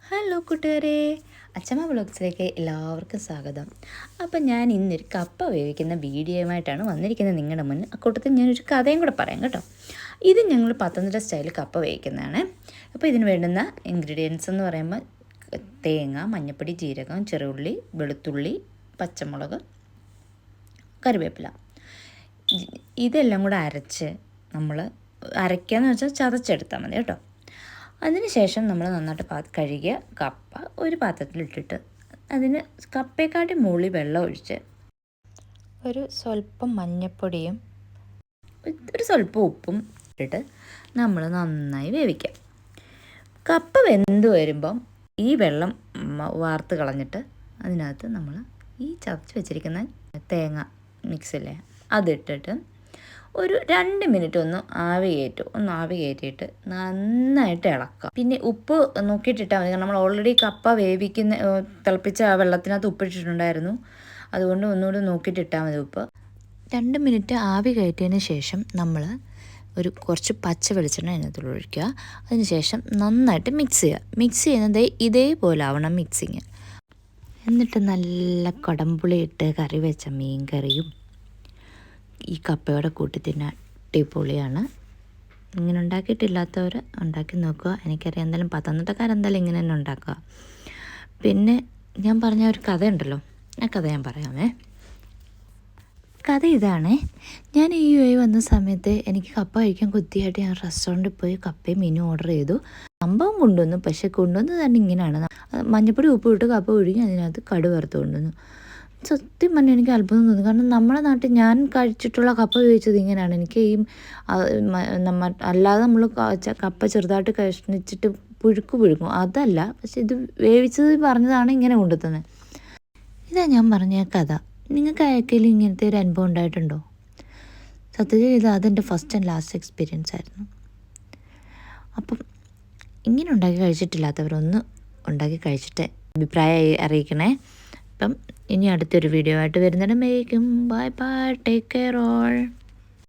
Hello കൂട്ടുകാരെ, അച്ചമ്മ വ്ളോഗ്സിലേക്ക് എല്ലാവർക്കും സ്വാഗതം. അപ്പം ഞാൻ ഇന്നൊരു കപ്പ വേവിക്കുന്ന വീഡിയോയുമായിട്ടാണ് വന്നിരിക്കുന്നത് നിങ്ങളുടെ മുന്നിൽ. അക്കൂട്ടത്തിൽ ഞാനൊരു കഥയും കൂടെ പറയാം കേട്ടോ. ഇത് ഞങ്ങൾ പത്തനംതിട്ട സ്റ്റൈൽ കപ്പ വേവിക്കുന്നതാണ്. അപ്പോൾ ഇതിന് വേണ്ടുന്ന ഇൻഗ്രീഡിയൻസ് എന്ന് പറയുമ്പോൾ തേങ്ങ, മഞ്ഞൾപ്പൊടി, ജീരകം, ചെറുള്ളി, വെളുത്തുള്ളി, പച്ചമുളക്, കറിവേപ്പില. ഇതെല്ലാം കൂടെ അരച്ച് നമ്മൾ അരയ്ക്കാന്ന് വെച്ചാൽ ചതച്ചെടുത്താൽ മതി കേട്ടോ. അതിനുശേഷം നമ്മൾ നന്നായിട്ട് കഴുകിയ കപ്പ ഒരു പാത്രത്തിലിട്ടിട്ട് അതിന് കപ്പയെക്കാട്ടി മുകളിൽ വെള്ളം ഒഴിച്ച് ഒരു സ്വല്പം മഞ്ഞൾപ്പൊടിയും ഒരു സ്വല്പം ഉപ്പും ഇട്ടിട്ട് നമ്മൾ നന്നായി വേവിക്കാം. കപ്പ വെന്ത് വരുമ്പം ഈ വെള്ളം വാർത്ത് കളഞ്ഞിട്ട് അതിനകത്ത് നമ്മൾ ഈ ചതച്ച് വെച്ചിരിക്കുന്ന തേങ്ങ മിക്സില്ലേ അതിട്ടിട്ട് ഒരു 2 മിനിറ്റ് ഒന്ന് ആവി കയറ്റിയിട്ട് നന്നായിട്ട് ഇളക്കാം. പിന്നെ ഉപ്പ് നോക്കിയിട്ടിട്ടാൽ മതി, കാരണം നമ്മൾ ഓൾറെഡി കപ്പ തിളപ്പിച്ച ആ വെള്ളത്തിനകത്ത് ഉപ്പിട്ടിട്ടുണ്ടായിരുന്നു. അതുകൊണ്ട് ഒന്നുകൂടി നോക്കിയിട്ടിട്ടാൽ മതി ഉപ്പ്. 2 മിനിറ്റ് ആവി കയറ്റിയതിന് ശേഷം നമ്മൾ കുറച്ച് പച്ച വെളിച്ചെണ്ണ അതിനകത്ത് ഒഴിക്കുക. അതിനുശേഷം നന്നായിട്ട് മിക്സ് ചെയ്യുന്നത് ഇതേപോലെ ആവണം മിക്സിങ്. എന്നിട്ട് നല്ല കുടംപുളി ഇട്ട് കറി വെച്ച മീൻ കറിയും ഈ കപ്പയോടെ കൂട്ടി തിന്നാൻ അടിപൊളിയാണ്. ഇങ്ങനെ ഉണ്ടാക്കിയിട്ടില്ലാത്തവർ ഉണ്ടാക്കി നോക്കുക. എനിക്കറിയാം എന്തായാലും പത്തനംതിട്ടക്കാരെന്തായാലും ഇങ്ങനെ തന്നെ ഉണ്ടാക്കുക. പിന്നെ ഞാൻ പറഞ്ഞ ഒരു കഥയുണ്ടല്ലോ, ആ കഥ ഞാൻ പറയാമേ. കഥ ഇതാണേ. ഞാൻ ഈ വന്ന സമയത്ത് എനിക്ക് കപ്പ കഴിക്കാൻ കൊതിയായിട്ട് ഞാൻ റെസ്റ്റോറൻറ്റിൽ പോയി കപ്പയും മീനും ഓർഡർ ചെയ്തു. സംഭവം കൊണ്ടുവന്നു, പക്ഷേ കൊണ്ടുവന്നത് തന്നെ ഇങ്ങനെയാണ്. മഞ്ഞപ്പൊടി ഉപ്പ് ഇട്ട് കപ്പ ഒഴുകി അതിനകത്ത് കടുക് വറുത്ത് കൊണ്ടുവന്നു. സത്യം പറഞ്ഞാൽ എനിക്ക് അത്ഭുതം തോന്നി. കാരണം നമ്മുടെ നാട്ടിൽ ഞാൻ കഴിച്ചിട്ടുള്ള കപ്പ വേവിച്ചത് ഇങ്ങനെയാണ്. എനിക്ക് അല്ലാതെ നമ്മൾ കപ്പ ചെറുതായിട്ട് കഷ്ണിച്ചിട്ട് പുഴുക്കും അതല്ല, പക്ഷെ ഇത് വേവിച്ചത് പറഞ്ഞതാണ് ഇങ്ങനെ കൊണ്ടുതന്നെ. ഇതാ ഞാൻ പറഞ്ഞ കഥ. നിങ്ങൾക്ക് ആർക്കെങ്കിലും ഇങ്ങനത്തെ ഒരു അനുഭവം ഉണ്ടായിട്ടുണ്ടോ? സത്യത്തിൽ ഇത് അതെൻ്റെ ഫസ്റ്റ് ആൻഡ് ലാസ്റ്റ് എക്സ്പീരിയൻസ് ആയിരുന്നു. അപ്പം ഇങ്ങനെ ഉണ്ടാക്കി കഴിച്ചിട്ടില്ലാത്തവരൊന്ന് ഉണ്ടാക്കി കഴിച്ചിട്ട് അഭിപ്രായം അറിയിക്കണേ. അപ്പം ഇനി അടുത്തൊരു വീഡിയോ ആയിട്ട് വരുന്നിടമേക്കും bye bye, take care all.